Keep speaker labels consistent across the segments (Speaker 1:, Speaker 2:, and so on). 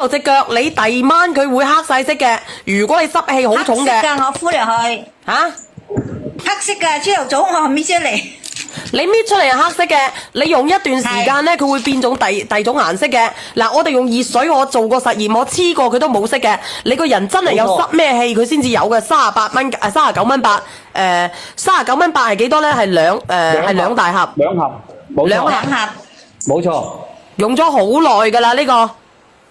Speaker 1: 後隻腳你第晚佢會黑晒色嘅。如果你濕氣好重嘅，
Speaker 2: 黑色㗎，我敷入去。
Speaker 1: 嚇，
Speaker 2: 黑色㗎，朝頭早我搣出嚟。
Speaker 1: 你搣出嚟係黑色嘅，你用一段時間咧，佢會變種第二種顏色嘅。嗱，我哋用熱水，我做過實驗，我黐過佢都冇色嘅。你個人真係有濕咩氣，佢先至有嘅。38蚊39蚊8，39蚊8係幾多咧？係兩大盒。
Speaker 3: 兩盒，冇錯。
Speaker 1: 兩盒
Speaker 3: 冇錯。
Speaker 1: 用咗好耐㗎啦，呢個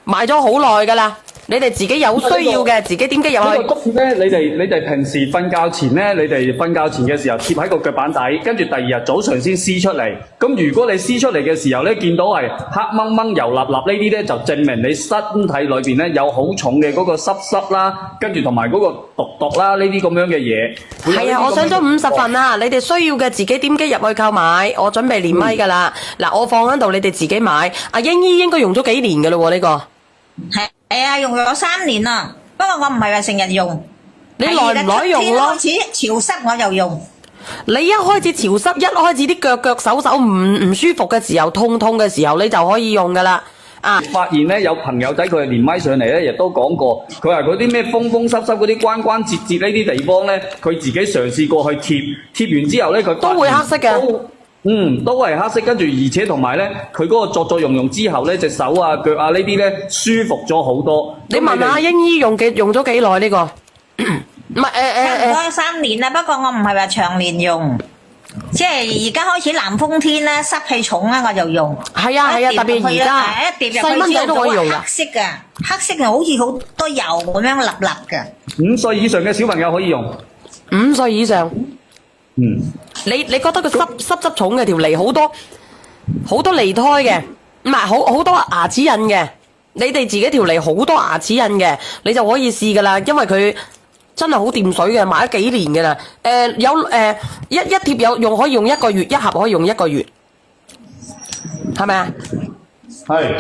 Speaker 1: 買咗好耐㗎啦。你哋自己有需要嘅，自己點擊入去。
Speaker 3: 呢個竹貼咧，你哋平時瞓覺前咧，你哋瞓覺前嘅時候貼喺個腳板底，跟住第二日早上先撕出嚟。咁如果你撕出嚟嘅時候咧，見到係黑掹掹、油立立呢啲咧，就證明你身體裏邊咧有好重嘅嗰個濕啦，跟住同埋嗰個毒啦呢啲咁樣嘅嘢。
Speaker 1: 係啊，我上咗50份啊！你哋需要嘅自己點擊入去購買，我準備連咪㗎啦。嗱，我放喺度，你哋自己買。阿英姨應該用咗幾年㗎咯喎，呢個。
Speaker 2: 係啊，用咗3年啦。不過我唔係話成日用。
Speaker 1: 你耐唔耐用咯？
Speaker 2: 開始潮濕我就用。
Speaker 1: 你一開始潮濕，一開始啲腳手唔舒服嘅時候，痛嘅時候，你就可以用㗎啦。啊！
Speaker 3: 發現咧有朋友仔佢係連麥上嚟咧，亦都講過，佢話嗰啲咩風濕嗰啲關節呢啲地方咧，佢自己嘗試過去貼完之後咧，佢
Speaker 1: 都會黑色嘅。
Speaker 3: 都係黑色，跟住而且同埋咧，佢嗰個作用之後咧，隻手啊、腳啊呢啲咧舒服咗好多。
Speaker 1: 你問下英姨用咗幾耐呢個？唔係
Speaker 2: 差唔多3年啦，不過我唔係話長年用，即係而家開始南風天啦，濕氣重啦，我就用。
Speaker 1: 係啊，特別而家細蚊仔都可以用㗎。
Speaker 2: 黑色㗎，黑色係好似好多油咁樣立立㗎。
Speaker 3: 5歲以上嘅小朋友可以用。
Speaker 1: 5歲以上。你覺得佢濕質重嘅條脷好多脷胎嘅，唔係好多牙齒印嘅。你哋自己條脷好多牙齒印嘅，你就可以試噶啦，因為佢真係好掂水嘅，買咗幾年噶啦。一貼可以用1個月，一盒可以用1個月，係咪啊？
Speaker 3: 係。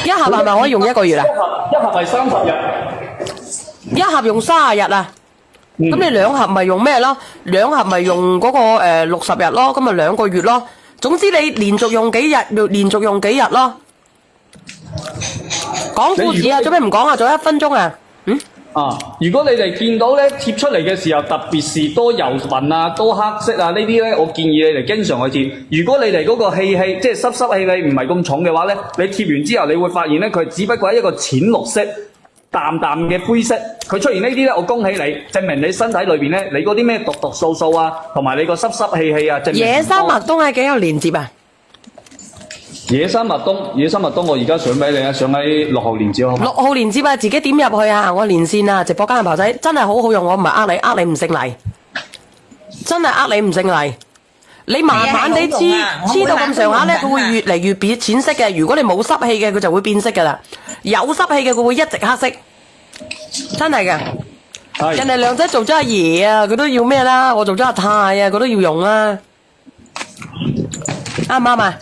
Speaker 1: 一盒係咪可以用1個月啊？
Speaker 3: 一盒係30日。
Speaker 1: 一盒用30日啊？咁你2盒咪用咩咯？2盒咪用嗰個60日咯，咁咪2個月咯。總之你連續用幾日，連續用幾日咯。講故事啊，做咩唔講啊？仲有1分鐘啊？
Speaker 3: 如果你哋見到咧貼出嚟嘅時候，特別是多油紋啊、多黑色啊呢啲咧，我建議你哋經常去貼。如果你哋嗰個氣即係濕氣唔係咁重嘅話咧，你貼完之後，你會發現咧佢只不過係一個淺綠色。淡嘅灰色，佢出現呢啲咧，我恭喜你，證明你身體裏邊咧，你嗰啲咩毒素啊，同埋你個濕氣啊，證明
Speaker 1: 野生麥冬係幾有連接啊？
Speaker 3: 野生麥冬，我而家上俾你啊，上喺6號連接好嗎？
Speaker 1: 6號連接啊，自己點入去啊，我連線啊，直播間嘅朋友仔真係好好用，我唔係呃你唔姓黎，真係呃你唔姓黎。你慢慢地黐到咁上下咧，佢會越嚟越變淺色嘅。如果你冇濕氣嘅，佢就會變色噶啦。有濕氣嘅，佢會一直黑色，真係嘅。人哋亮仔做咗阿爺啊，佢都要咩啦？我做咗阿太啊，佢都要用啦。啱唔啱啊？